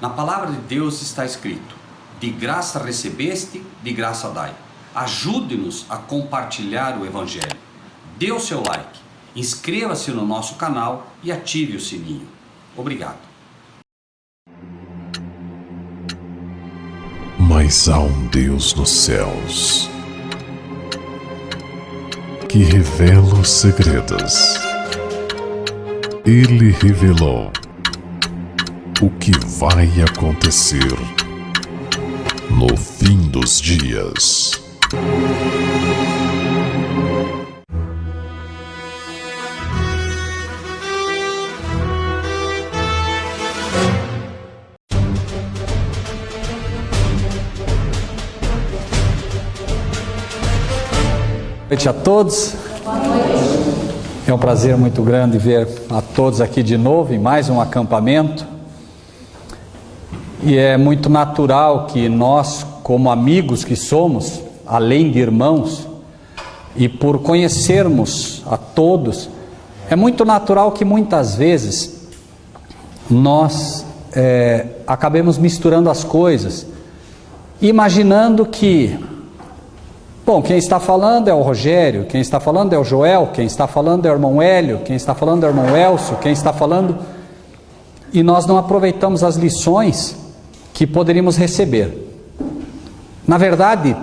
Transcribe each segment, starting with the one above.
Na palavra de Deus está escrito: de graça recebeste, de graça dai. Ajude-nos a compartilhar o Evangelho. Dê o seu like, inscreva-se no nosso canal e ative o sininho. Obrigado. Mas há um Deus nos céus que revela os segredos. Ele revelou o que vai acontecer no fim dos dias. Boa noite a todos. É um prazer muito grande ver a todos aqui de novo em mais um acampamento. E é muito natural que nós, como amigos que somos, além de irmãos, e por conhecermos a todos, é muito natural que muitas vezes nós acabemos misturando as coisas, imaginando que, bom, quem está falando é o Rogério, quem está falando é o Joel, quem está falando é o irmão Hélio, quem está falando é o irmão Elcio, quem está falando... E nós não aproveitamos as lições que poderíamos receber. Na verdade,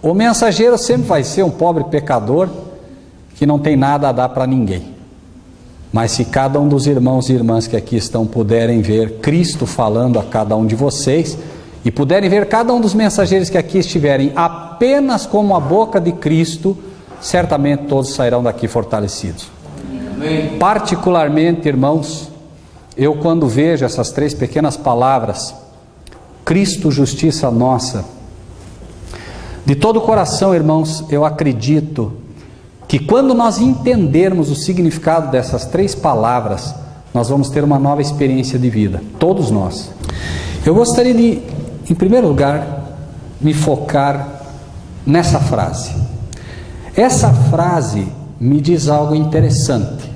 o mensageiro sempre vai ser um pobre pecador que não tem nada a dar para ninguém. Mas se cada um dos irmãos e irmãs que aqui estão puderem ver Cristo falando a cada um de vocês, e puderem ver cada um dos mensageiros que aqui estiverem apenas como a boca de Cristo, certamente todos sairão daqui fortalecidos. Amém. Particularmente, irmãos, eu quando vejo essas três pequenas palavras, Cristo, justiça nossa, de todo o coração, irmãos, eu acredito que quando nós entendermos o significado dessas três palavras, nós vamos ter uma nova experiência de vida, todos nós. Eu gostaria de, em primeiro lugar, me focar nessa frase. Essa frase me diz algo interessante.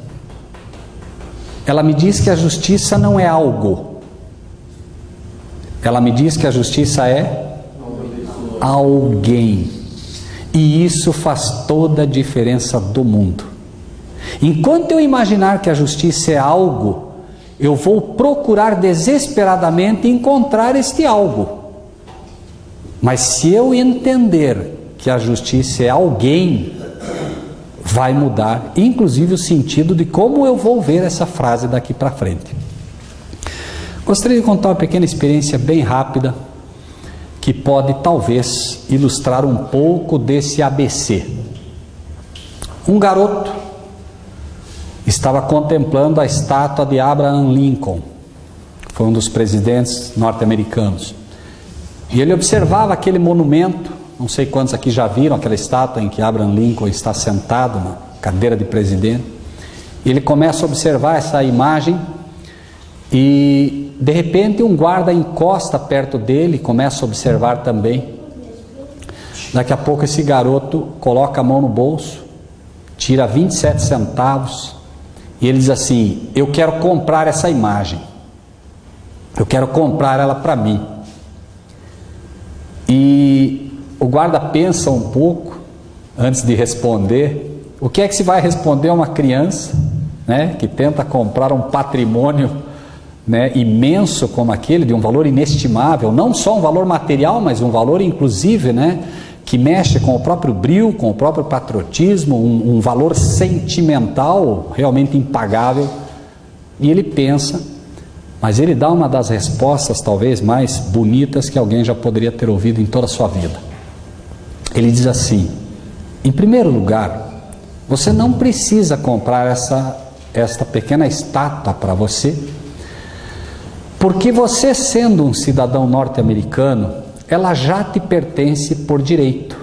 Ela me diz que a justiça não é algo. Ela me diz que a justiça é alguém. E isso faz toda a diferença do mundo. Enquanto eu imaginar que a justiça é algo, eu vou procurar desesperadamente encontrar este algo. Mas se eu entender que a justiça é alguém, vai mudar, inclusive, o sentido de como eu vou ver essa frase daqui para frente. Gostaria de contar uma pequena experiência bem rápida, que pode talvez ilustrar um pouco desse ABC. Um garoto estava contemplando a estátua de Abraham Lincoln, foi um dos presidentes norte-americanos, e ele observava aquele monumento. Não sei quantos aqui já viram aquela estátua em que Abraham Lincoln está sentado na cadeira de presidente. E ele começa a observar essa imagem e de repente um guarda encosta perto dele e começa a observar também. Daqui a pouco esse garoto coloca a mão no bolso, tira 27 centavos e ele diz assim: eu quero comprar essa imagem, eu quero comprar ela para mim. E o guarda pensa um pouco antes de responder. O que é que se vai responder a uma criança, né, que tenta comprar um patrimônio, né, imenso como aquele, de um valor inestimável, não só um valor material, mas um valor inclusive, né, que mexe com o próprio brio, com o próprio patriotismo, um valor sentimental realmente impagável. E ele pensa, mas ele dá uma das respostas talvez mais bonitas que alguém já poderia ter ouvido em toda a sua vida. Ele diz assim: em primeiro lugar, você não precisa comprar esta pequena estátua para você, porque você, sendo um cidadão norte-americano, ela já te pertence por direito.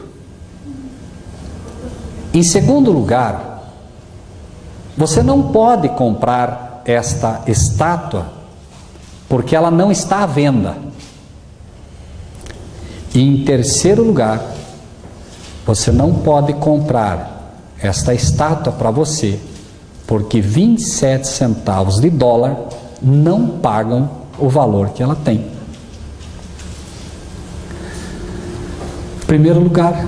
Em segundo lugar, você não pode comprar esta estátua, porque ela não está à venda. E em terceiro lugar, você não pode comprar esta estátua para você, porque 27 centavos de dólar não pagam o valor que ela tem. Em primeiro lugar,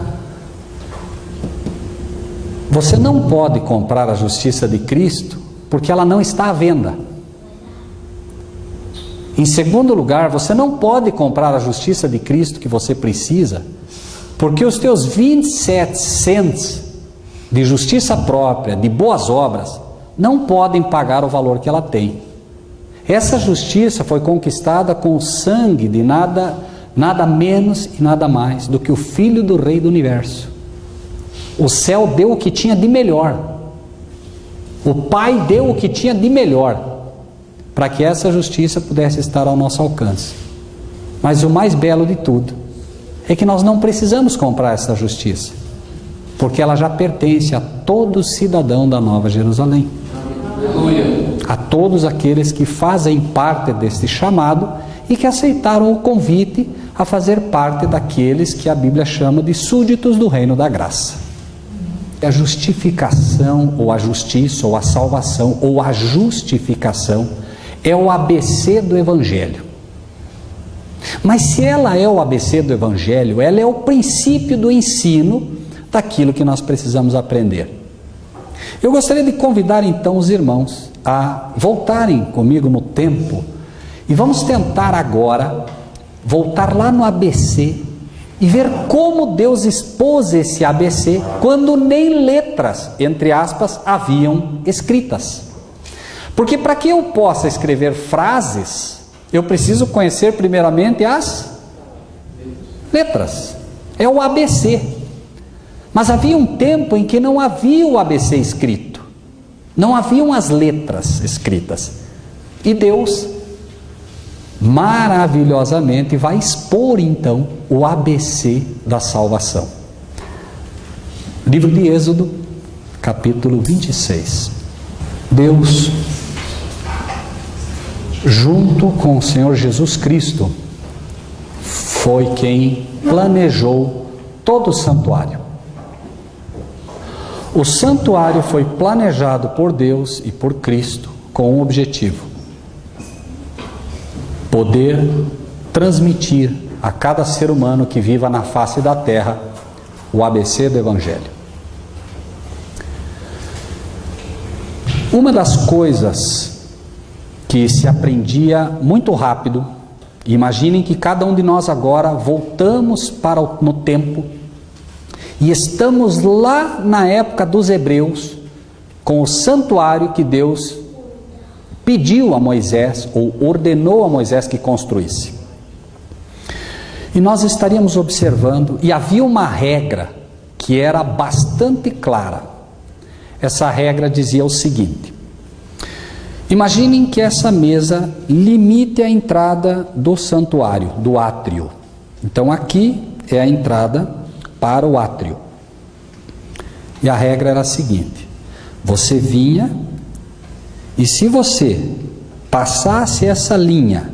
você não pode comprar a justiça de Cristo porque ela não está à venda. Em segundo lugar, você não pode comprar a justiça de Cristo que você precisa porque os teus 27 cents de justiça própria, de boas obras, não podem pagar o valor que ela tem. Essa justiça foi conquistada com o sangue de nada menos e nada mais do que o Filho do Rei do Universo. O céu deu o que tinha de melhor. O Pai deu o que tinha de melhor para que essa justiça pudesse estar ao nosso alcance. Mas o mais belo de tudo é que nós não precisamos comprar essa justiça, porque ela já pertence a todo cidadão da Nova Jerusalém. A todos aqueles que fazem parte deste chamado e que aceitaram o convite a fazer parte daqueles que a Bíblia chama de súditos do reino da graça. A justificação, ou a justiça, ou a salvação, ou a justificação é o ABC do Evangelho. Mas se ela é o ABC do Evangelho, ela é o princípio do ensino daquilo que nós precisamos aprender. Eu gostaria de convidar então os irmãos a voltarem comigo no tempo e vamos tentar agora voltar lá no ABC e ver como Deus expôs esse ABC quando nem letras, entre aspas, haviam escritas. Porque para que eu possa escrever frases, eu preciso conhecer primeiramente as letras. É o ABC. Mas havia um tempo em que não havia o ABC escrito. Não haviam as letras escritas. E Deus maravilhosamente vai expor então o ABC da salvação. Livro de Êxodo, capítulo 26. Deus, junto com o Senhor Jesus Cristo, foi quem planejou todo o santuário. O santuário foi planejado por Deus e por Cristo com um objetivo: poder transmitir a cada ser humano que viva na face da terra o ABC do Evangelho. Uma das coisas que se aprendia muito rápido, imaginem que cada um de nós agora voltamos no tempo e estamos lá na época dos hebreus, com o santuário que Deus pediu a Moisés, ou ordenou a Moisés que construísse. E nós estaríamos observando, e havia uma regra que era bastante clara. Essa regra dizia o seguinte: imaginem que essa mesa limite a entrada do santuário, do átrio. Então aqui é a entrada para o átrio. E a regra era a seguinte: você vinha, e se você passasse essa linha,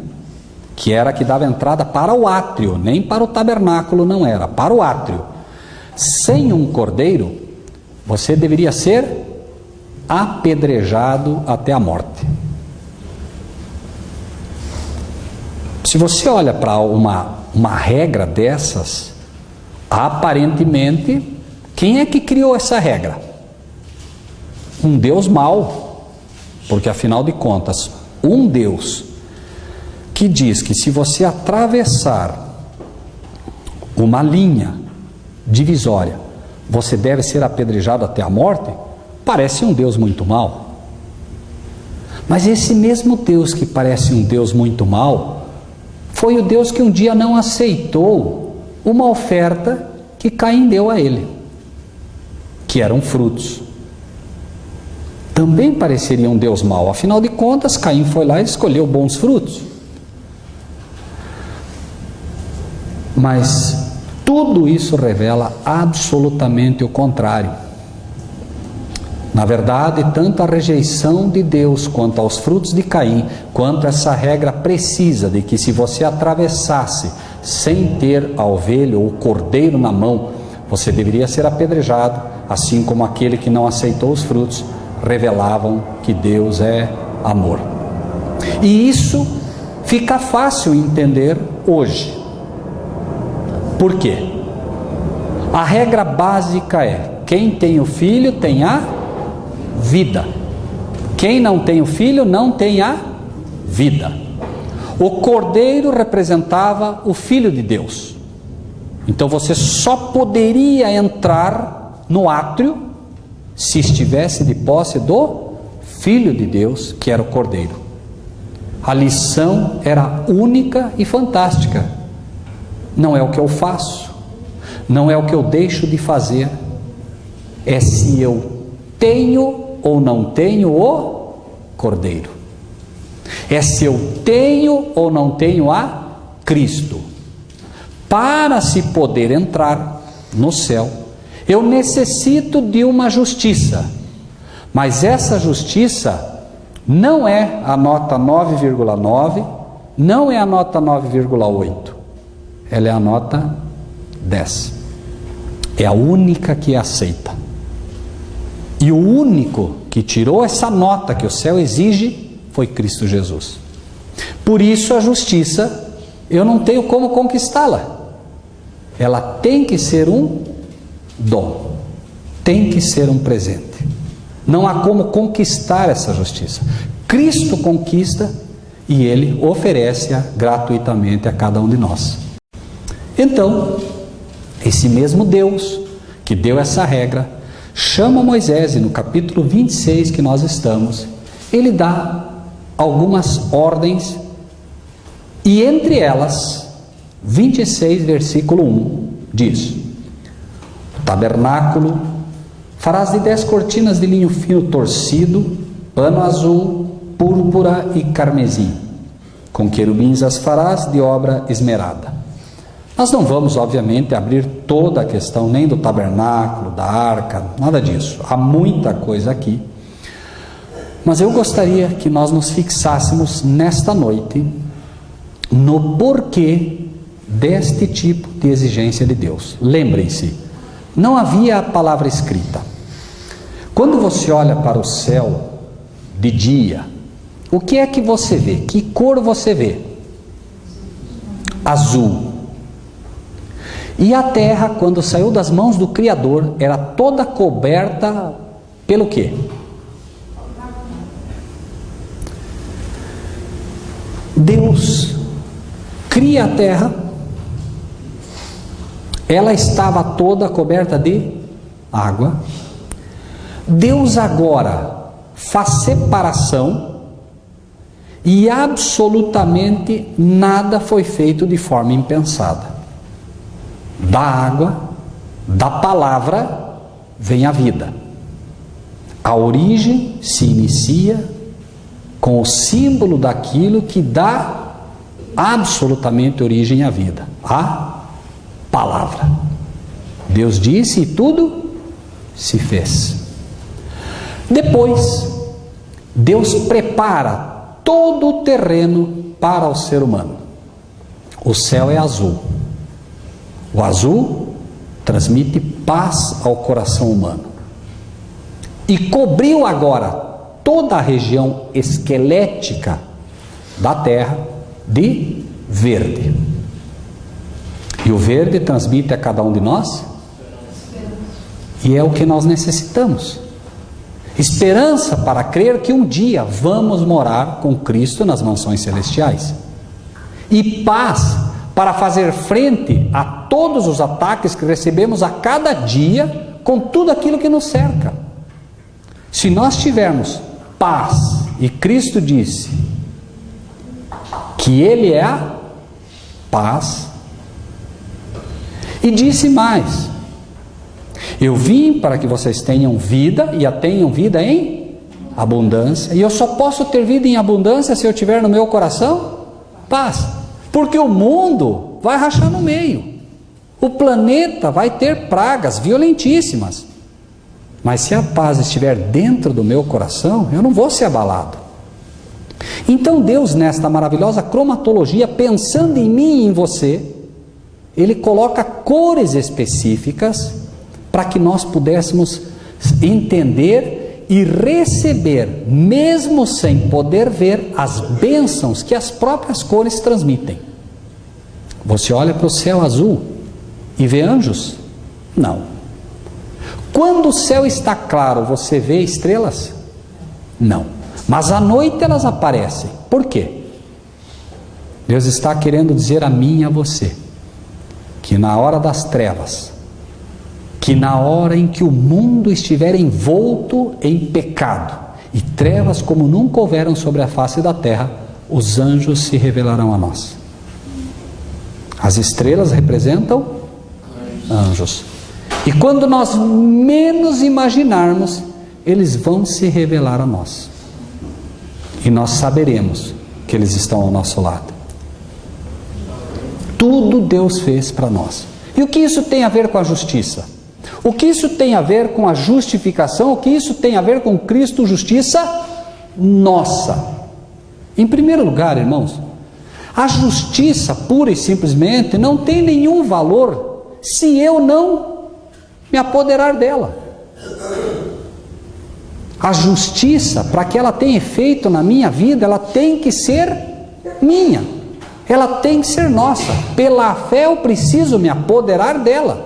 que era a que dava entrada para o átrio, nem para o tabernáculo não era, para o átrio, sem um cordeiro, você deveria ser apedrejado até a morte. Se você olha para uma regra dessas, aparentemente, quem é que criou essa regra? Um Deus mau, porque afinal de contas, um Deus que diz que se você atravessar uma linha divisória, você deve ser apedrejado até a morte, parece um Deus muito mau. Mas esse mesmo Deus que parece um Deus muito mau, foi o Deus que um dia não aceitou uma oferta que Caim deu a ele, que eram frutos. Também pareceria um Deus mau, afinal de contas, Caim foi lá e escolheu bons frutos. Mas tudo isso revela absolutamente o contrário. Na verdade, tanto a rejeição de Deus quanto aos frutos de Caim, quanto essa regra precisa de que se você atravessasse sem ter a ovelha ou o cordeiro na mão, você deveria ser apedrejado, assim como aquele que não aceitou os frutos, revelavam que Deus é amor. E isso fica fácil entender hoje. Por quê? A regra básica é: quem tem o filho tem a vida. Quem não tem o filho não tem a vida. O cordeiro representava o Filho de Deus. Então você só poderia entrar no átrio se estivesse de posse do Filho de Deus, que era o cordeiro. A lição era única e fantástica. Não é o que eu faço, não é o que eu deixo de fazer, é se eu tenho ou não tenho o cordeiro. É se eu tenho ou não tenho a Cristo. Para se poder entrar no céu, eu necessito de uma justiça. Mas essa justiça não é a nota 9,9, não é a nota 9,8. Ela é a nota 10. É a única que é aceita. E o único que tirou essa nota que o céu exige foi Cristo Jesus. Por isso a justiça, eu não tenho como conquistá-la. Ela tem que ser um dom, tem que ser um presente. Não há como conquistar essa justiça. Cristo conquista e Ele oferece-a gratuitamente a cada um de nós. Então, esse mesmo Deus que deu essa regra, chama Moisés, e no capítulo 26 que nós estamos, ele dá algumas ordens, e entre elas, 26 versículo 1, diz: o tabernáculo farás de 10 cortinas de linho fino torcido, pano azul, púrpura e carmesim, com querubins as farás de obra esmerada. Nós não vamos, obviamente, abrir toda a questão nem do tabernáculo, da arca, nada disso. Há muita coisa aqui. Mas eu gostaria que nós nos fixássemos nesta noite no porquê deste tipo de exigência de Deus. Lembrem-se, não havia a palavra escrita. Quando você olha para o céu de dia, o que é que você vê? Que cor você vê? Azul. E a terra, quando saiu das mãos do Criador, era toda coberta pelo quê? Deus cria a terra, ela estava toda coberta de água. Deus agora faz separação e absolutamente nada foi feito de forma impensada. Da água, da palavra, vem a vida. A origem se inicia com o símbolo daquilo que dá absolutamente origem à vida, a palavra. Deus disse e tudo se fez. Depois, Deus prepara todo o terreno para o ser humano. O céu é azul. O azul transmite paz ao coração humano. E cobriu agora toda a região esquelética da terra de verde. E o verde transmite a cada um de nós, e é o que nós necessitamos. Esperança para crer que um dia vamos morar com Cristo nas mansões celestiais. E paz para fazer frente a todos os ataques que recebemos a cada dia com tudo aquilo que nos cerca. Se nós tivermos paz, e Cristo disse que Ele é a paz, e disse mais: eu vim para que vocês tenham vida e a tenham vida em abundância, e eu só posso ter vida em abundância se eu tiver no meu coração paz, porque o mundo vai rachar no meio, o planeta vai ter pragas violentíssimas, mas se a paz estiver dentro do meu coração, eu não vou ser abalado. Então Deus, nesta maravilhosa cromatologia, pensando em mim e em você, Ele coloca cores específicas para que nós pudéssemos entender e receber, mesmo sem poder ver, as bênçãos que as próprias cores transmitem. Você olha para o céu azul e vê anjos? Não. Quando o céu está claro, você vê estrelas? Não. Mas à noite elas aparecem. Por quê? Deus está querendo dizer a mim e a você que na hora das trevas, que na hora em que o mundo estiver envolto em pecado e trevas como nunca houveram sobre a face da terra, os anjos se revelarão a nós. As estrelas representam anjos. E quando nós menos imaginarmos, eles vão se revelar a nós. E nós saberemos que eles estão ao nosso lado. Tudo Deus fez para nós. E o que isso tem a ver com a justiça? O que isso tem a ver com a justificação? O que isso tem a ver com Cristo, justiça nossa? Em primeiro lugar, irmãos, a justiça pura e simplesmente não tem nenhum valor se eu não me apoderar dela. A justiça, para que ela tenha efeito na minha vida, ela tem que ser minha, ela tem que ser nossa. Pela fé eu preciso me apoderar dela,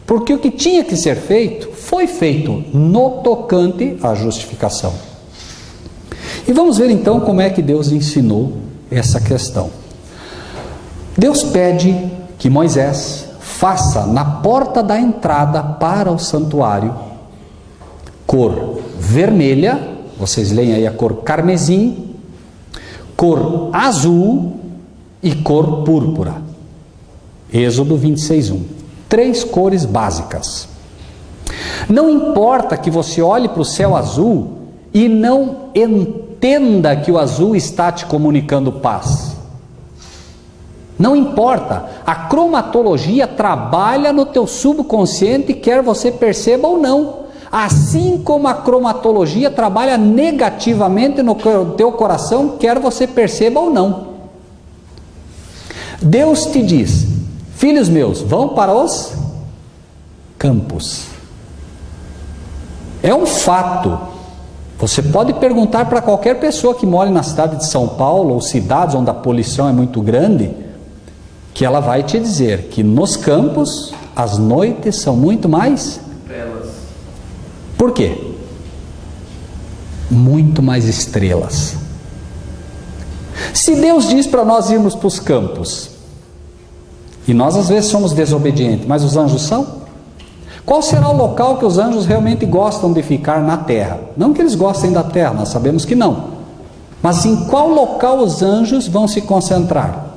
porque o que tinha que ser feito, foi feito no tocante à justificação. E vamos ver então como é que Deus ensinou essa questão. Deus pede que Moisés faça na porta da entrada para o santuário cor vermelha, vocês leem aí a cor carmesim, cor azul e cor púrpura. Êxodo 26:1. 3 cores básicas. Não importa que você olhe para o céu azul e não entenda que o azul está te comunicando paz. Não importa, a cromatologia trabalha no teu subconsciente, quer você perceba ou não. Assim como a cromatologia trabalha negativamente no teu coração, quer você perceba ou não. Deus te diz: filhos meus, vão para os campos. É um fato. Você pode perguntar para qualquer pessoa que mora na cidade de São Paulo ou cidades onde a poluição é muito grande, que ela vai te dizer que nos campos as noites são muito mais belas. Por quê? Muito mais estrelas. Se Deus diz para nós irmos para os campos, e nós às vezes somos desobedientes, mas os anjos são? Qual será o local que os anjos realmente gostam de ficar na terra? Não que eles gostem da terra, nós sabemos que não. Mas em qual local os anjos vão se concentrar?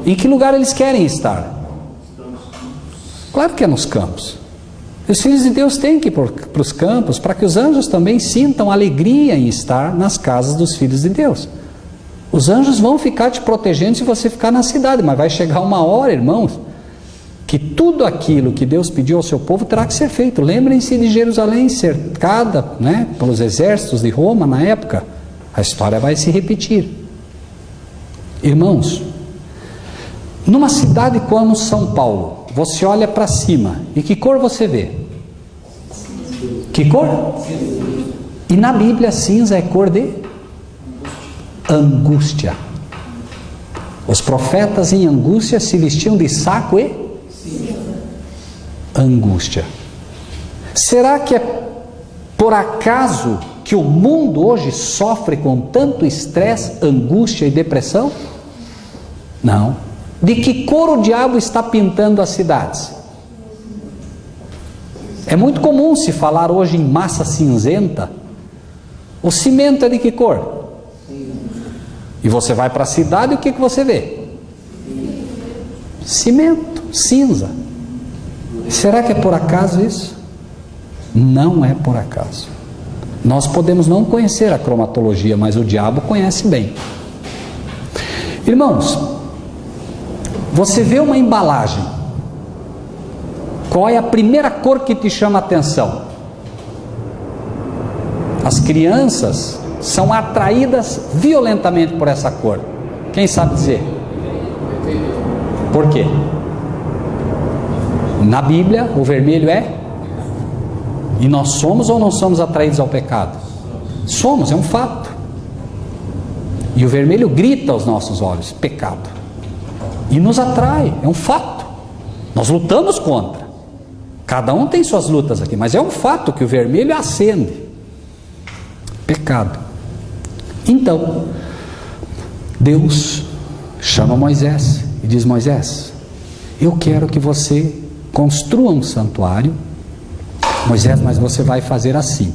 Em que lugar eles querem estar? Claro que é nos campos. Os filhos de Deus têm que ir para os campos, para que os anjos também sintam alegria em estar nas casas dos filhos de Deus. Os anjos vão ficar te protegendo se você ficar na cidade, mas vai chegar uma hora, irmãos, que tudo aquilo que Deus pediu ao seu povo terá que ser feito. Lembrem-se de Jerusalém cercada, pelos exércitos de Roma na época. A história vai se repetir. Irmãos, numa cidade como São Paulo, você olha para cima e que cor você vê? Que cor? E na Bíblia cinza é cor de angústia. Os profetas em angústia se vestiam de saco e angústia. Será que é por acaso que o mundo hoje sofre com tanto estresse, angústia e depressão? Não. De que cor o diabo está pintando as cidades? É muito comum se falar hoje em massa cinzenta. O cimento é de que cor? E você vai para a cidade e o que você vê? Cimento, cinza. Será que é por acaso isso? Não é por acaso. Nós podemos não conhecer a cromatologia, mas o diabo conhece bem. Irmãos, você vê uma embalagem, qual é a primeira cor que te chama a atenção? As crianças são atraídas violentamente por essa cor. Quem sabe dizer? Por quê? Na Bíblia, o vermelho é E nós somos ou não somos atraídos ao pecado? Somos, é um fato. E o vermelho grita aos nossos olhos: pecado. E nos atrai, é um fato. Nós lutamos contra. Cada um tem suas lutas aqui, mas é um fato que o vermelho acende. Pecado. Então, Deus chama Moisés e diz: Moisés, eu quero que você construa um santuário. Moisés, mas você vai fazer assim: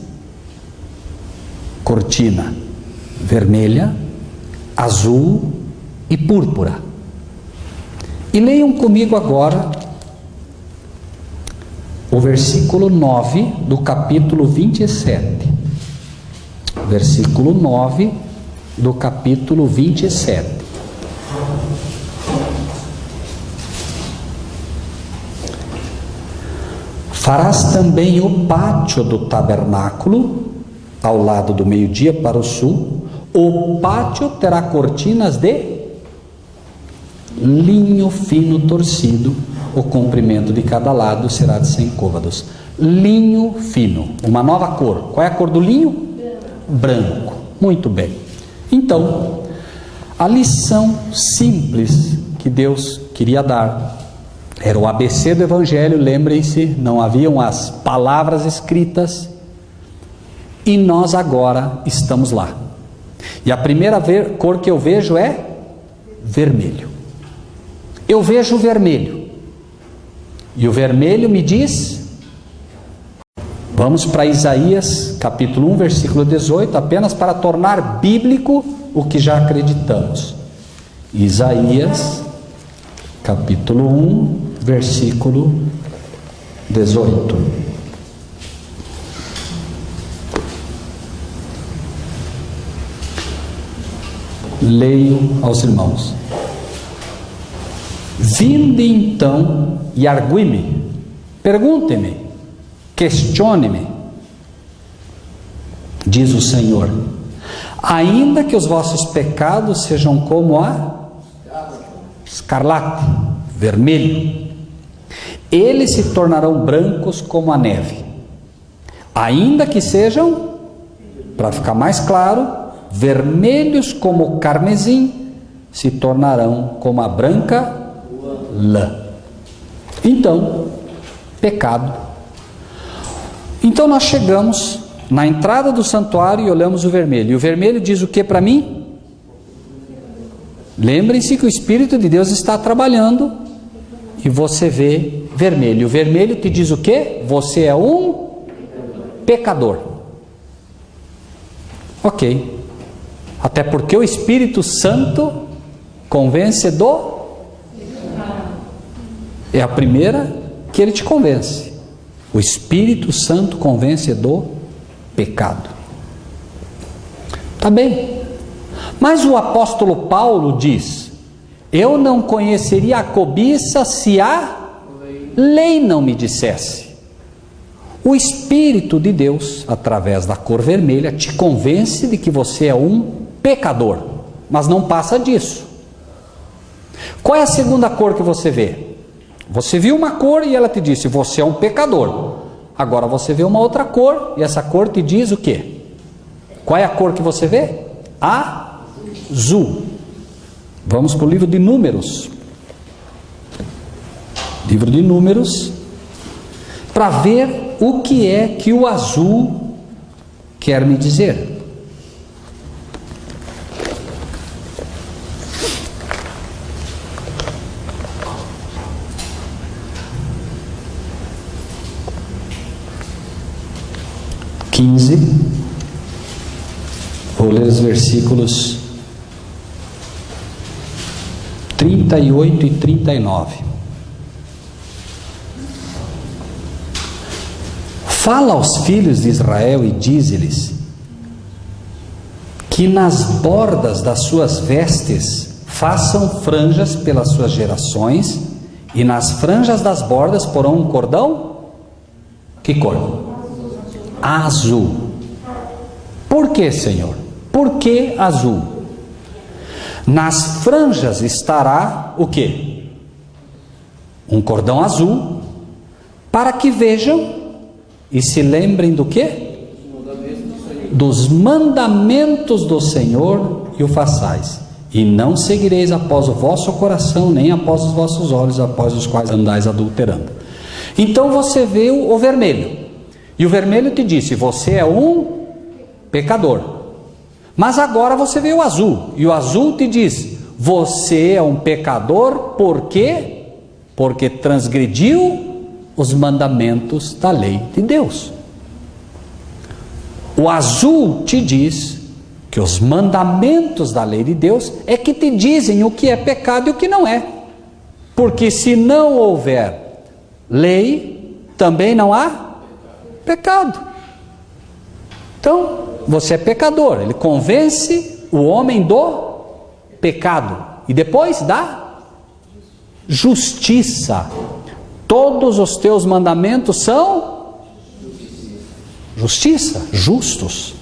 cortina vermelha, azul e púrpura. E leiam comigo agora o versículo 9 do capítulo 27. Versículo 9 do capítulo 27. Farás também o pátio do tabernáculo, ao lado do meio-dia para o sul. O pátio terá cortinas de linho fino torcido. O comprimento de cada lado será de 100 côvados. Linho fino, uma nova cor. Qual é a cor do linho? Branco. Muito bem. Então, a lição simples que Deus queria dar era o ABC do Evangelho. Lembrem-se, não haviam as palavras escritas, e nós agora estamos lá. E a primeira cor que eu vejo é vermelho. Eu vejo o vermelho, e o vermelho me diz, vamos para Isaías capítulo 1 versículo 18, apenas para tornar bíblico o que já acreditamos. Isaías capítulo 1 versículo 18. Leio aos irmãos: vinde então e argui-me, pergunte-me, questione-me, diz o Senhor, ainda que os vossos pecados sejam como a escarlate, vermelho, eles se tornarão brancos como a neve. Ainda que sejam, para ficar mais claro, vermelhos como o carmesim, se tornarão como a branca lã. Então, pecado. Então nós chegamos na entrada do santuário e olhamos o vermelho. E o vermelho diz o que para mim? Lembrem-se que o Espírito de Deus está trabalhando e você vê vermelho. O vermelho te diz o que? Você é um pecador. Ok. Até porque o Espírito Santo convence do... É a primeira que ele te convence. O Espírito Santo convence do pecado. Tá bem. Mas o apóstolo Paulo diz: eu não conheceria a cobiça se a lei não me dissesse. O Espírito de Deus, através da cor vermelha, te convence de que você é um pecador, mas não passa disso. Qual é a segunda cor que você vê? Você viu uma cor e ela te disse: você é um pecador. Agora você vê uma outra cor e essa cor te diz o quê? Qual é a cor que você vê? Azul. Vamos para o livro de Números. Livro de Números, para ver o que é que o azul quer me dizer. Vou ler os versículos 38 e 39. Fala aos filhos de Israel e dize-lhes que nas bordas das suas vestes façam franjas pelas suas gerações, e nas franjas das bordas porão um cordão. Que cor? Azul. Por que, Senhor? Por que azul? Nas franjas estará o que? Um cordão azul, para que vejam e se lembrem do quê? Dos mandamentos do Senhor e o façais. E não seguireis após o vosso coração, nem após os vossos olhos, após os quais andais adulterando. Então você vê o vermelho. E o vermelho te disse: você é um pecador. Mas agora você vê o azul. E o azul te diz: você é um pecador, por quê? Porque transgrediu os mandamentos da lei de Deus. O azul te diz que os mandamentos da lei de Deus é que te dizem o que é pecado e o que não é. Porque se não houver lei, também não há pecado. Então, você é pecador. Ele convence o homem do pecado e depois da justiça. Todos os teus mandamentos são justiça, justos.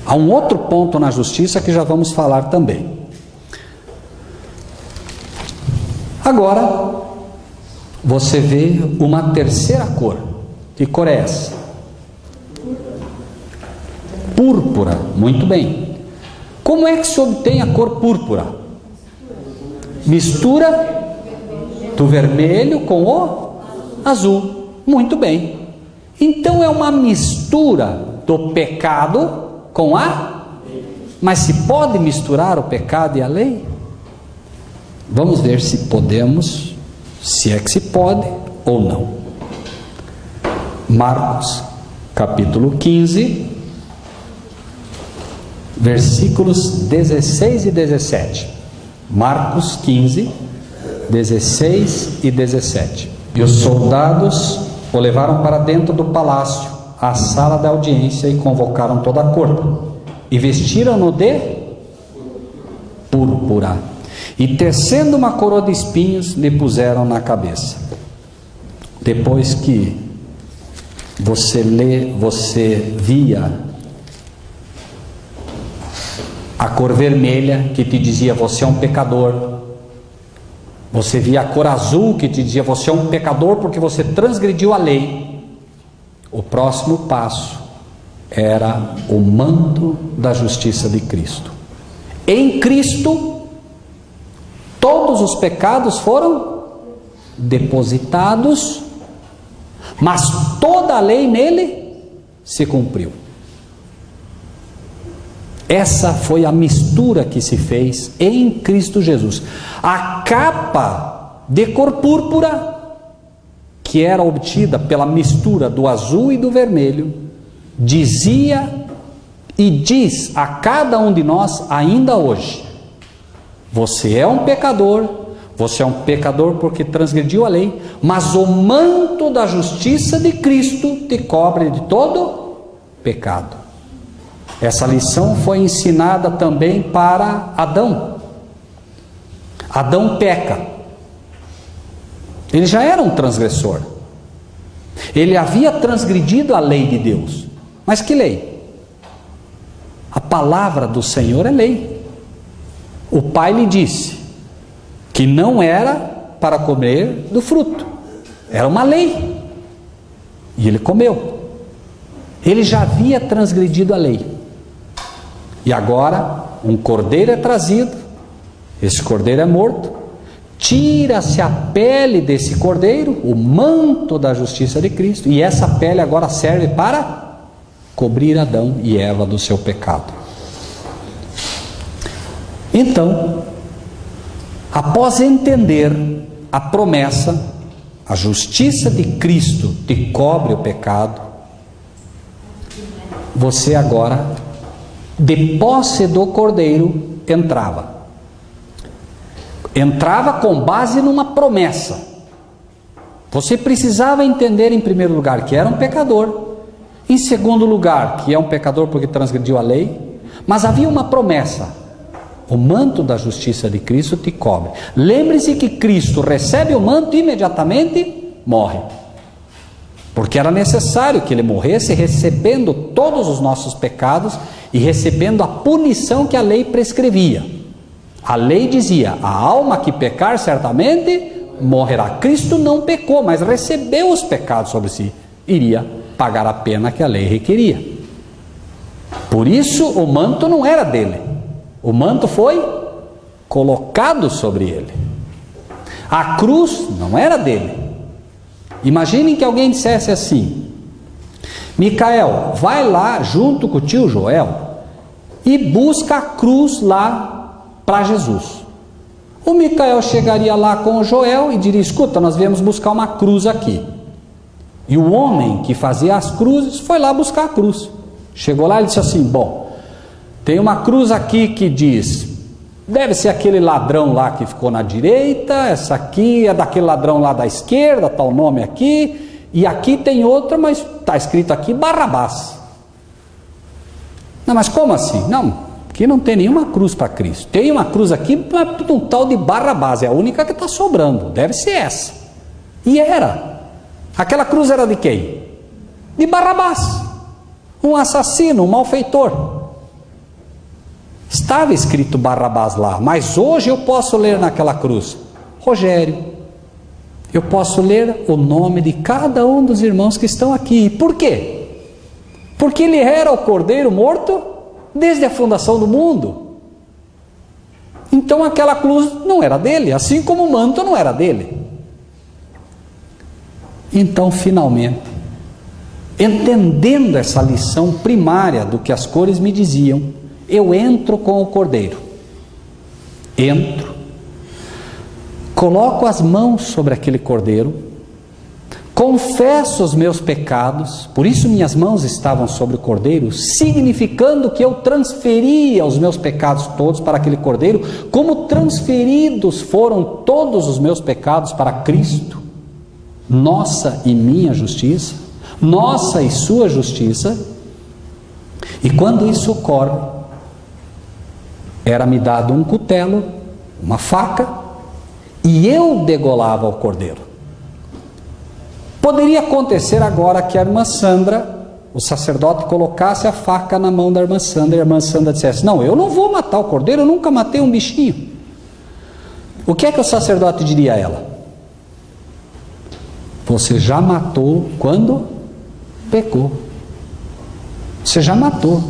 Há um outro ponto na justiça que já vamos falar também. Agora, você vê uma terceira cor. Que cor é essa? Púrpura. Muito bem. Como é que se obtém a cor púrpura? Mistura do vermelho com o azul. Muito bem. Então é uma mistura do pecado com a... Mas se pode misturar o pecado e a lei? Vamos ver se podemos, se é que se pode ou não. Marcos, capítulo 15, versículos 16 e 17. Marcos 15, 16 e 17. E os soldados o levaram para dentro do palácio, à sala da audiência, e convocaram toda a corte, e vestiram-no de púrpura, e tecendo uma coroa de espinhos, lhe puseram na cabeça. Depois que você via a cor vermelha, que te dizia: você é um pecador. Você via a cor azul, que te dizia: você é um pecador porque você transgrediu a lei. O próximo passo era o manto da justiça de Cristo. Em Cristo, todos os pecados foram depositados, mas toda a lei nele se cumpriu. Essa foi a mistura que se fez em Cristo Jesus. A capa de cor púrpura, que era obtida pela mistura do azul e do vermelho, dizia e diz a cada um de nós ainda hoje: você é um pecador, você é um pecador porque transgrediu a lei, mas o manto da justiça de Cristo te cobre de todo pecado. Essa lição foi ensinada também para Adão. Adão peca. Ele já era um transgressor. Ele havia transgredido a lei de Deus. Mas que lei? A palavra do Senhor é lei. O pai lhe disse que não era para comer do fruto. Era uma lei. E ele comeu. Ele já havia transgredido a lei. E agora um cordeiro é trazido. Esse cordeiro é morto. Tira-se a pele desse cordeiro, o manto da justiça de Cristo, e essa pele agora serve para cobrir Adão e Eva do seu pecado. Então, após entender a promessa, a justiça de Cristo te cobre o pecado, você agora, de posse do cordeiro, entrava com base numa promessa. Você precisava entender, em primeiro lugar, que era um pecador. Em segundo lugar, que é um pecador porque transgrediu a lei. Mas havia uma promessa: o manto da justiça de Cristo te cobre. Lembre-se que Cristo recebe o manto e imediatamente morre, porque era necessário que ele morresse, recebendo todos os nossos pecados e recebendo a punição que a lei prescrevia. A lei dizia: a alma que pecar certamente morrerá. Cristo não pecou, mas recebeu os pecados sobre si. iria pagar a pena que a lei requeria. Por isso o manto não era dele, o manto foi colocado sobre ele. A cruz não era dele. Imaginem que alguém dissesse assim: Micael, vai lá junto com o tio Joel e busca a cruz lá para Jesus. O Micael chegaria lá com o Joel e diria: escuta, nós viemos buscar uma cruz aqui. E o homem que fazia as cruzes foi lá buscar a cruz. Chegou lá e disse assim: bom, tem uma cruz aqui que diz, deve ser aquele ladrão lá que ficou na direita, essa aqui é daquele ladrão lá da esquerda, está o nome aqui, e aqui tem outra, mas está escrito aqui Barrabás. Não, mas como assim? Não, aqui não tem nenhuma cruz para Cristo. Tem uma cruz aqui para um tal de Barrabás, é a única que está sobrando, deve ser essa. E era. Aquela cruz era de quem? De Barrabás, um assassino, um malfeitor. Estava escrito Barrabás lá, mas hoje eu posso ler naquela cruz Rogério. Eu posso ler o nome de cada um dos irmãos que estão aqui. Por quê? Porque ele era o cordeiro morto desde a fundação do mundo. Então aquela cruz não era dele, assim como o manto não era dele. Então, finalmente, entendendo essa lição primária do que as cores me diziam, eu entro com o cordeiro. Entro, coloco as mãos sobre aquele cordeiro, confesso os meus pecados, por isso minhas mãos estavam sobre o cordeiro, significando que eu transferia os meus pecados todos para aquele cordeiro, como transferidos foram todos os meus pecados para Cristo. Nossa e minha justiça, nossa e sua justiça. E quando isso ocorre, era-me dado um cutelo, uma faca, e eu degolava o cordeiro. Poderia acontecer agora que a irmã Sandra, o sacerdote, colocasse a faca na mão da irmã Sandra, e a irmã Sandra dissesse: não, eu não vou matar o cordeiro, eu nunca matei um bichinho. O que é que o sacerdote diria a ela? Você já matou quando pecou. Você já matou.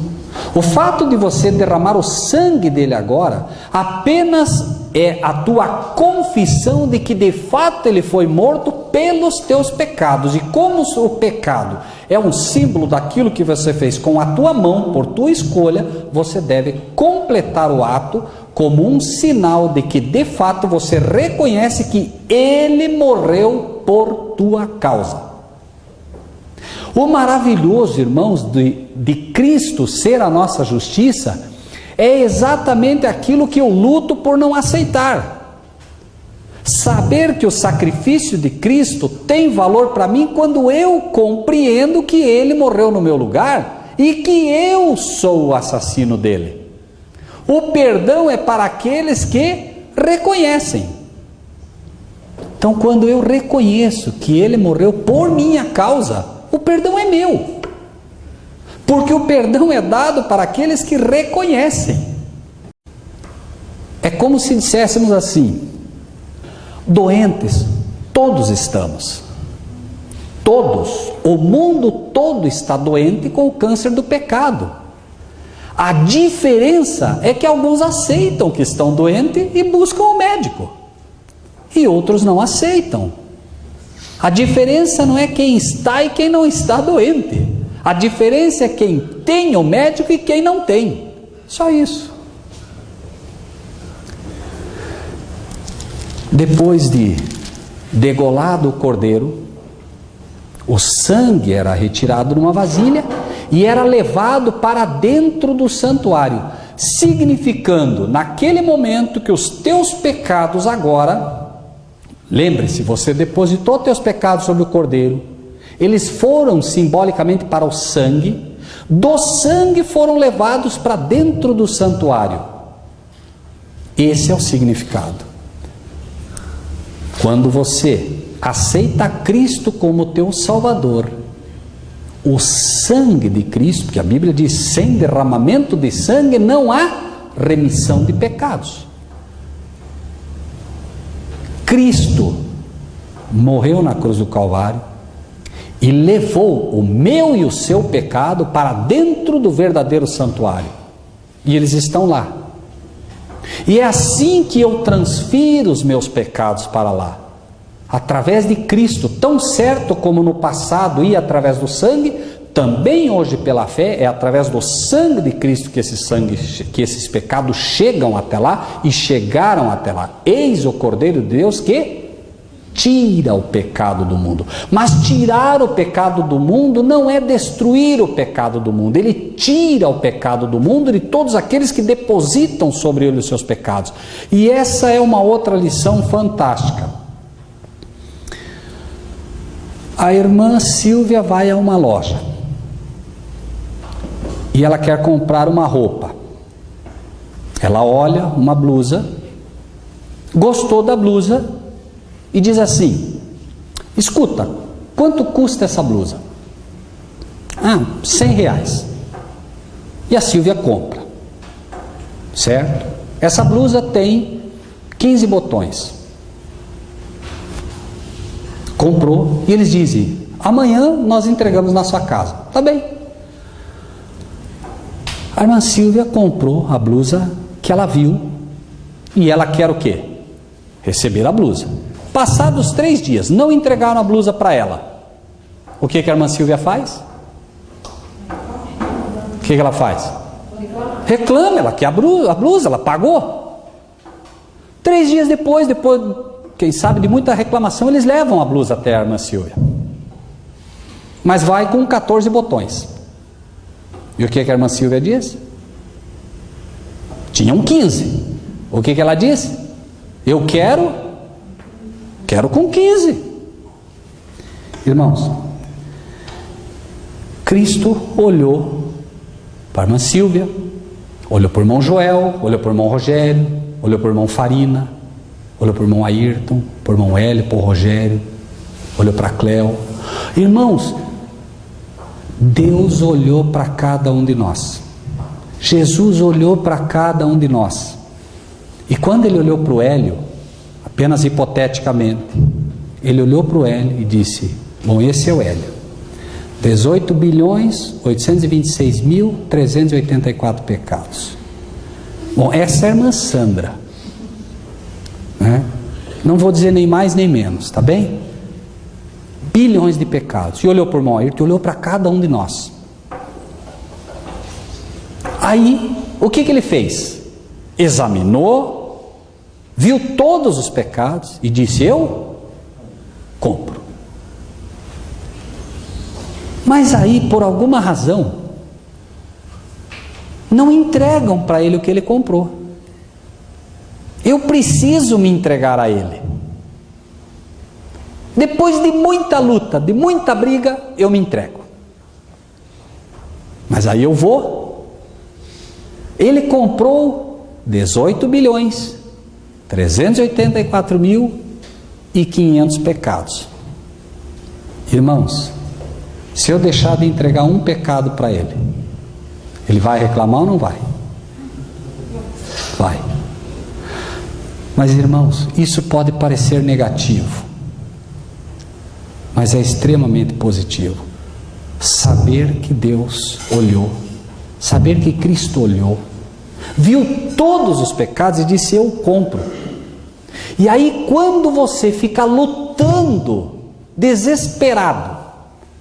O fato de você derramar o sangue dele agora apenas é a tua confissão de que de fato ele foi morto pelos teus pecados. E como o pecado é um símbolo daquilo que você fez com a tua mão, por tua escolha, você deve completar o ato como um sinal de que de fato você reconhece que ele morreu por tua causa. O maravilhoso, irmãos, de Cristo ser a nossa justiça é exatamente aquilo que eu luto por não aceitar. Saber que o sacrifício de Cristo tem valor para mim quando eu compreendo que ele morreu no meu lugar e que eu sou o assassino dele. O perdão é para aqueles que reconhecem. Então, quando eu reconheço que ele morreu por minha causa, o perdão é meu. Porque o perdão é dado para aqueles que reconhecem. É como se disséssemos assim: doentes, todos estamos. Todos. O mundo todo está doente com o câncer do pecado. A diferença é que alguns aceitam que estão doentes e buscam o médico. E outros não aceitam. A diferença não é quem está e quem não está doente. A diferença é quem tem o médico e quem não tem. Só isso. Depois de degolado o cordeiro, o sangue era retirado numa vasilha e era levado para dentro do santuário, significando naquele momento que os teus pecados agora... Lembre-se, você depositou teus pecados sobre o cordeiro, eles foram simbolicamente para o sangue, do sangue foram levados para dentro do santuário. Esse é o significado. Quando você aceita Cristo como teu Salvador, o sangue de Cristo, porque a Bíblia diz: sem derramamento de sangue não há remissão de pecados. Cristo morreu na cruz do Calvário e levou o meu e o seu pecado para dentro do verdadeiro santuário. E eles estão lá. E é assim que eu transfiro os meus pecados para lá, através de Cristo. Tão certo como no passado ia através do sangue, também hoje pela fé é através do sangue de Cristo que esses pecados chegam até lá e chegaram até lá. Eis o Cordeiro de Deus que tira o pecado do mundo. Mas tirar o pecado do mundo não é destruir o pecado do mundo. Ele tira o pecado do mundo de todos aqueles que depositam sobre ele os seus pecados. E essa é uma outra lição fantástica. A irmã Silvia vai a uma loja e ela quer comprar uma roupa. Ela olha uma blusa, gostou da blusa e diz assim: escuta, quanto custa essa blusa? R$100. E a Silvia compra, certo? Essa blusa tem 15 botões. Comprou, e eles dizem: amanhã nós entregamos na sua casa. Tá bem. A irmã Silvia comprou a blusa que ela viu, e ela quer o quê? Receber a blusa. Passados 3 dias, não entregaram a blusa para ela. O que a irmã Silvia faz? O que ela faz? Reclama, ela quer a blusa, ela pagou. 3 dias depois, quem sabe de muita reclamação, eles levam a blusa até a irmã Silvia. Mas vai com 14 botões. E o que a irmã Silvia diz? Tinham 15. O que ela diz? Eu quero com 15. Irmãos, Cristo olhou para a irmã Silvia, olhou para o irmão Joel, olhou para o irmão Rogério, olhou para o irmão Farina, olhou para o irmão Ayrton, para o irmão Hélio, para o Rogério, olhou para a Cléo. Irmãos, Deus olhou para cada um de nós. Jesus olhou para cada um de nós. E quando ele olhou para o Hélio, apenas hipoteticamente, ele olhou para o Hélio e disse: bom, esse é o Hélio. 18.826.384 pecados. Bom, essa é a irmã Sandra, né? Não vou dizer nem mais nem menos, tá bem? Bilhões de pecados. E olhou para o irmão Ayrton, olhou para cada um de nós. Aí, o que ele fez? Examinou, viu todos os pecados e disse: eu compro. Mas aí, por alguma razão, não entregam para ele o que ele comprou. Eu preciso me entregar a ele. Depois de muita luta, de muita briga, eu me entrego. Mas aí eu vou. Ele comprou 18.384.500 pecados. Irmãos, se eu deixar de entregar um pecado para ele, ele vai reclamar ou não vai? Vai. Mas irmãos, isso pode parecer negativo, mas é extremamente positivo. Saber que Deus olhou, saber que Cristo olhou, viu todos os pecados e disse: eu compro. E aí, quando você fica lutando, desesperado,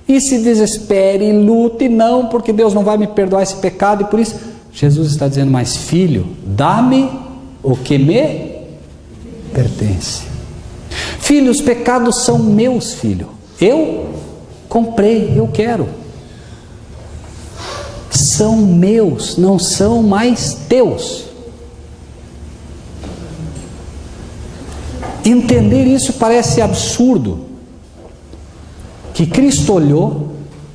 e se desespere, e lute, não, porque Deus não vai me perdoar esse pecado, e por isso, Jesus está dizendo: mas filho, dá-me o que me pertence. Filho, os pecados são meus, filho. Eu comprei, eu quero. São meus, não são mais teus. Entender isso parece absurdo. Que Cristo olhou,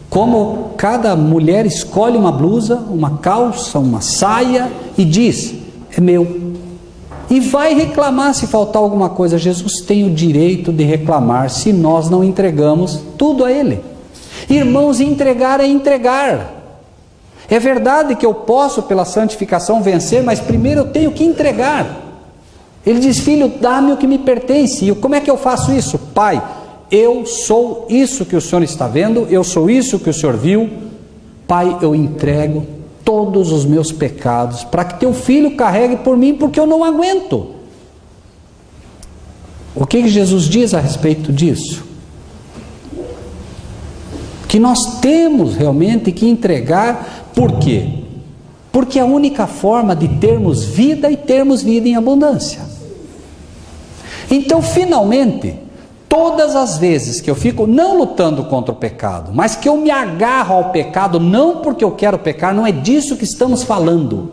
como cada mulher escolhe uma blusa, uma calça, uma saia, e diz: é meu. E vai reclamar se faltar alguma coisa. Jesus tem o direito de reclamar se nós não entregamos tudo a Ele. Irmãos, entregar é entregar. É verdade que eu posso pela santificação vencer, mas primeiro eu tenho que entregar. Ele diz: filho, dá-me o que me pertence. E como é que eu faço isso? Pai, eu sou isso que o Senhor está vendo, eu sou isso que o Senhor viu. Pai, eu entrego todos os meus pecados para que teu filho carregue por mim, porque eu não aguento. O que Jesus diz a respeito disso? Que nós temos realmente que entregar. Por quê? Porque é a única forma de termos vida e termos vida em abundância. Então, finalmente, todas as vezes que eu fico não lutando contra o pecado, mas que eu me agarro ao pecado, não porque eu quero pecar, não é disso que estamos falando.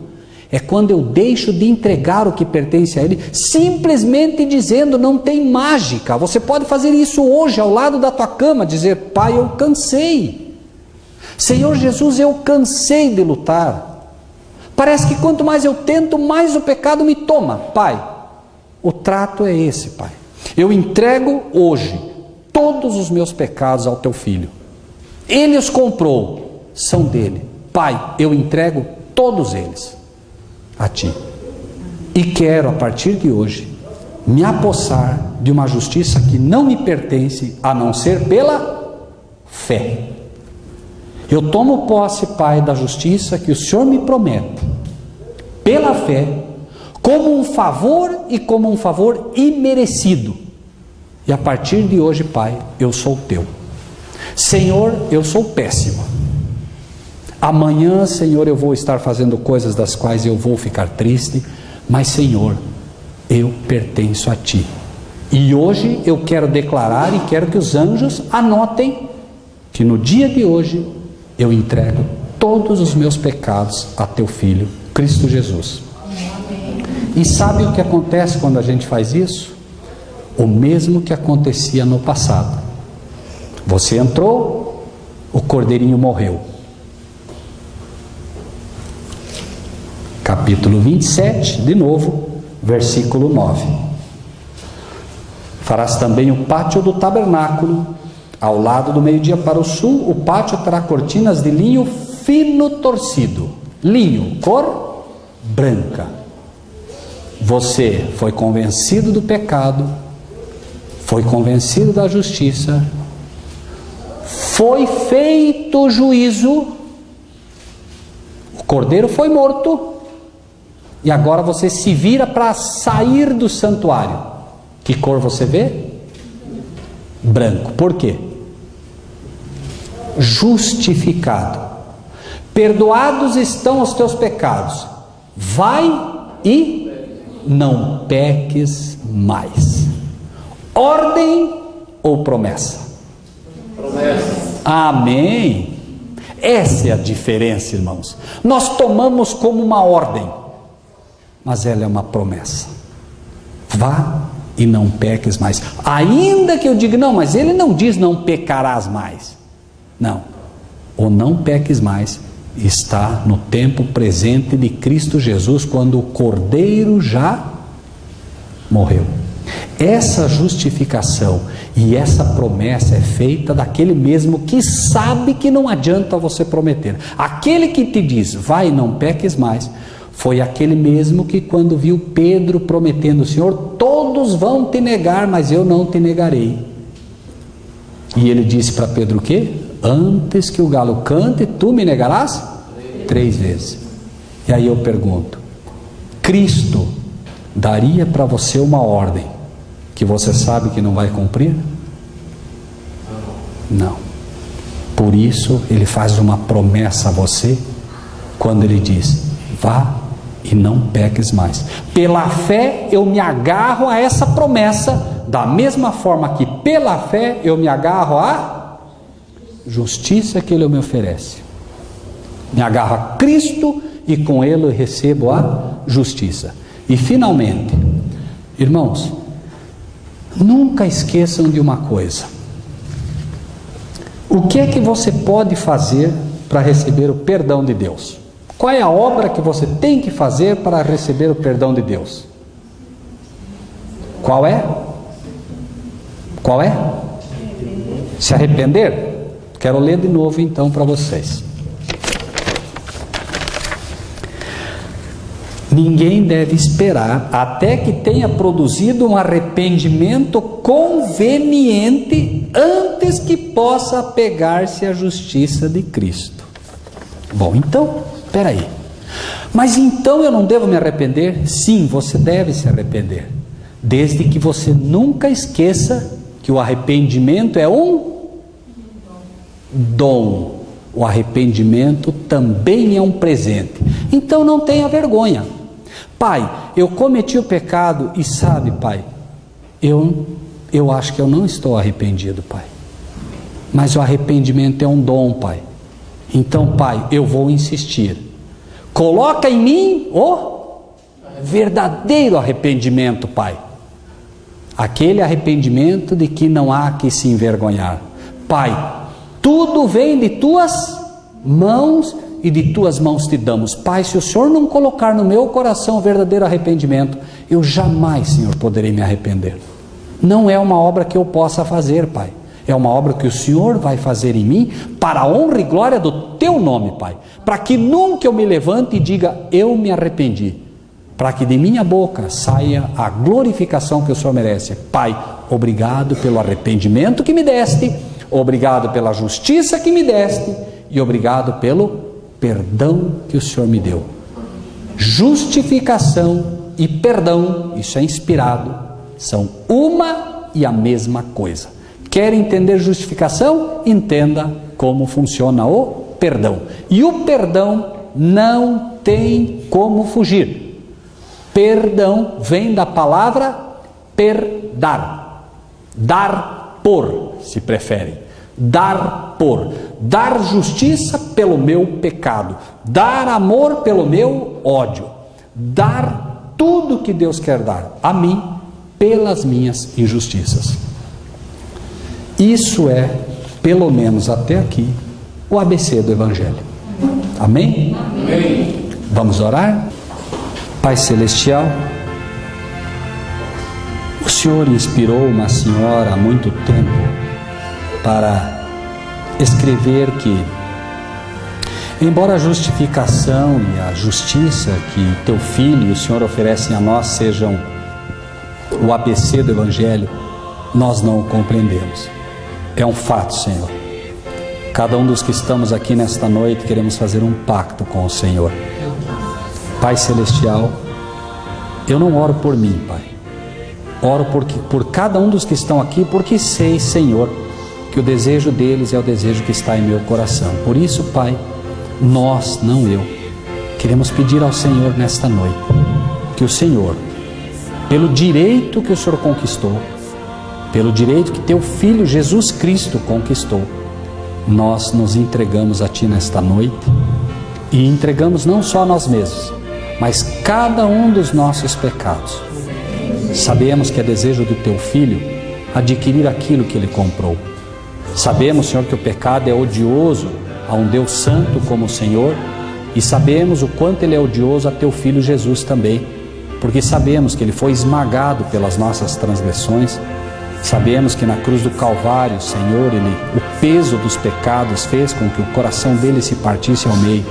É quando eu deixo de entregar o que pertence a Ele, simplesmente dizendo, não tem mágica. Você pode fazer isso hoje ao lado da tua cama, dizer: Pai, eu cansei. Senhor Jesus, eu cansei de lutar. Parece que quanto mais eu tento, mais o pecado me toma. Pai, o trato é esse, Pai. Eu entrego hoje todos os meus pecados ao teu filho. Ele os comprou, são dele. Pai, eu entrego todos eles a ti. E quero, a partir de hoje, me apossar de uma justiça que não me pertence, a não ser pela fé. Eu tomo posse, Pai, da justiça que o Senhor me promete, pela fé, como um favor e como um favor imerecido. E a partir de hoje, Pai, eu sou teu. Senhor, eu sou péssimo. Amanhã, Senhor, eu vou estar fazendo coisas das quais eu vou ficar triste, mas, Senhor, eu pertenço a ti. E hoje eu quero declarar e quero que os anjos anotem que no dia de hoje eu entrego todos os meus pecados a teu Filho, Cristo Jesus. E sabe o que acontece quando a gente faz isso? O mesmo que acontecia no passado. Você entrou, o cordeirinho morreu. Capítulo 27, de novo, versículo 9. Farás também o pátio do tabernáculo. Ao lado do meio-dia para o sul, o pátio terá cortinas de linho fino torcido. Linho, cor branca. Você foi convencido do pecado, foi convencido da justiça, foi feito o juízo, o cordeiro foi morto, e agora você se vira para sair do santuário. Que cor você vê? Branco. Por quê? Justificado. Perdoados estão os teus pecados. Vai e não peques mais. Ordem ou promessa? Promessa. Amém. Essa é a diferença, irmãos. Nós tomamos como uma ordem, mas ela é uma promessa. Vá e não peques mais. Ainda que eu diga, não, mas ele não diz não pecarás mais. Não. O não peques mais está no tempo presente de Cristo Jesus, quando o Cordeiro já morreu. Essa justificação e essa promessa é feita daquele mesmo que sabe que não adianta você prometer. Aquele que te diz, vai e não peques mais, foi aquele mesmo que quando viu Pedro prometendo, Senhor, todos vão te negar, mas eu não te negarei. E ele disse para Pedro o quê? Antes que o galo cante, tu me negarás 3 vezes. E aí eu pergunto, Cristo daria para você uma ordem que você sabe que não vai cumprir? Não. Por isso ele faz uma promessa a você, quando ele diz, vá e não peques mais. Pela fé eu me agarro a essa promessa, da mesma forma que pela fé eu me agarro à justiça que ele me oferece. Me agarro a Cristo e com ele eu recebo a justiça. E finalmente, irmãos, nunca esqueçam de uma coisa. O que é que você pode fazer para receber o perdão de Deus? Qual é a obra que você tem que fazer para receber o perdão de Deus? Qual é? Qual é? Se arrepender? Quero ler de novo então para vocês. ninguém deve esperar até que tenha produzido um arrependimento conveniente antes que possa apegar-se à justiça de Cristo. Bom, então, espera aí. Mas então eu não devo me arrepender? Sim, você deve se arrepender, desde que você nunca esqueça que o arrependimento é um dom. O arrependimento também é um presente. Então não tenha vergonha. Pai, eu cometi o pecado e sabe, Pai, eu acho que eu não estou arrependido, Pai. Mas o arrependimento é um dom, Pai. Então, Pai, eu vou insistir. Coloca em mim o verdadeiro arrependimento, Pai. Aquele arrependimento de que não há que se envergonhar. Pai, tudo vem de tuas mãos e de tuas mãos te damos. Pai, se o Senhor não colocar no meu coração o verdadeiro arrependimento, eu jamais, Senhor, poderei me arrepender. Não é uma obra que eu possa fazer, Pai. É uma obra que o Senhor vai fazer em mim para a honra e glória do teu nome, Pai. Para que nunca eu me levante e diga, eu me arrependi. Para que de minha boca saia a glorificação que o Senhor merece. Pai, obrigado pelo arrependimento que me deste, obrigado pela justiça que me deste e obrigado pelo perdão que o Senhor me deu. Justificação e perdão, isso é inspirado, são uma e a mesma coisa. Quer entender justificação? Entenda como funciona o perdão. E o perdão não tem como fugir. Perdão vem da palavra perdar. Dar por, se preferem. Dar por. Dar justiça pelo meu pecado. Dar amor pelo meu ódio. Dar tudo que Deus quer dar a mim pelas minhas injustiças. Isso é, pelo menos até aqui, o ABC do Evangelho. Amém? Amém. Vamos orar? Pai Celestial, o Senhor inspirou uma senhora há muito tempo para escrever que, embora a justificação e a justiça que teu Filho e o Senhor oferecem a nós sejam o ABC do Evangelho, nós não o compreendemos. É um fato, Senhor. Cada um dos que estamos aqui nesta noite queremos fazer um pacto com o Senhor. Pai Celestial, eu não oro por mim, Pai. Oro por cada um dos que estão aqui, porque sei, Senhor, que o desejo deles é o desejo que está em meu coração. Por isso, Pai, nós, não eu, queremos pedir ao Senhor nesta noite, que o Senhor, pelo direito que o Senhor conquistou, pelo direito que teu Filho Jesus Cristo conquistou, nós nos entregamos a Ti nesta noite e entregamos não só a nós mesmos, mas cada um dos nossos pecados. Sabemos que é desejo do teu Filho adquirir aquilo que Ele comprou. Sabemos, Senhor, que o pecado é odioso a um Deus santo como o Senhor, e sabemos o quanto ele é odioso a teu Filho Jesus também, porque sabemos que ele foi esmagado pelas nossas transgressões. Sabemos que na cruz do Calvário, Senhor, o peso dos pecados fez com que o coração dele se partisse ao meio.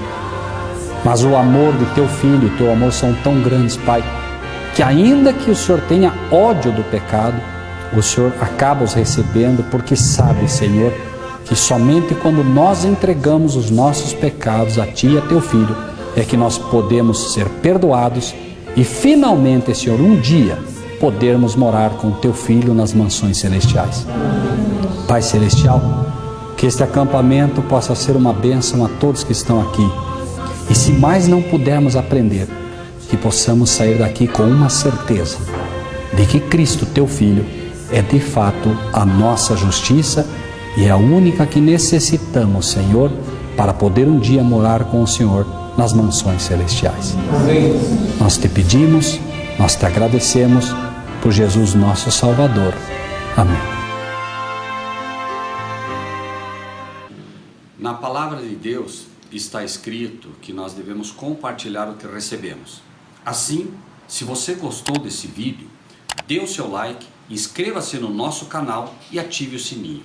Mas o amor do teu Filho e teu amor são tão grandes, Pai, que ainda que o Senhor tenha ódio do pecado, o Senhor acaba os recebendo, porque sabe, Senhor, que somente quando nós entregamos os nossos pecados a Ti e a teu Filho, é que nós podemos ser perdoados e finalmente, Senhor, um dia podermos morar com o teu Filho nas mansões celestiais. Pai Celestial, que este acampamento possa ser uma bênção a todos que estão aqui. E se mais não pudermos aprender, que possamos sair daqui com uma certeza de que Cristo, teu Filho, é de fato a nossa justiça e é a única que necessitamos, Senhor, para poder um dia morar com o Senhor nas mansões celestiais. Amém. Nós te pedimos, nós te agradecemos por Jesus nosso Salvador. Amém. Na palavra de Deus está escrito que nós devemos compartilhar o que recebemos. Assim, se você gostou desse vídeo, dê o seu like, inscreva-se no nosso canal e ative o sininho.